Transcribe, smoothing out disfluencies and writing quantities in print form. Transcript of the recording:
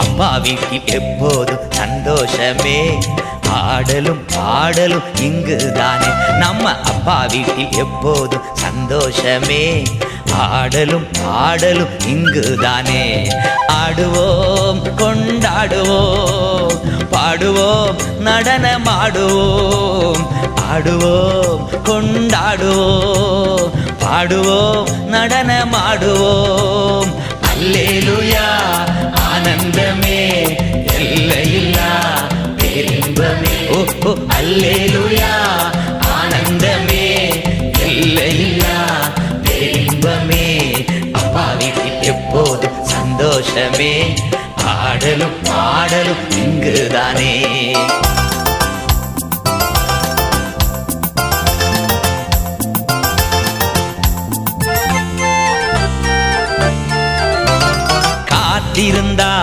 அப்பா வீட்டில் எப்போதும் சந்தோஷமே, ஆடலும் பாடலும் இங்குதானே. நம்ம அப்பா வீட்டில் எப்போதும் சந்தோஷமே, ஆடலும் பாடலும் இங்குதானே. ஆடுவோம் கொண்டாடுவோம், பாடுவோம் நடனமாடுவோம். ஆடுவோம் கொண்டாடுவோம், பாடுவோம் நடனமாடுவோம். அல்லேலூயா ஆனந்தமே, எல்லையில்லா பேரின்பமே. ஓ ஓ அல்லேலூயா ஆனந்தமே, எல்லையில்லா பேரின்பமே. அப்பா வீட்டில் எப்போதும் சந்தோஷமே, ஆடலும் பாடலும் இங்குதானே. காத்திருந்தா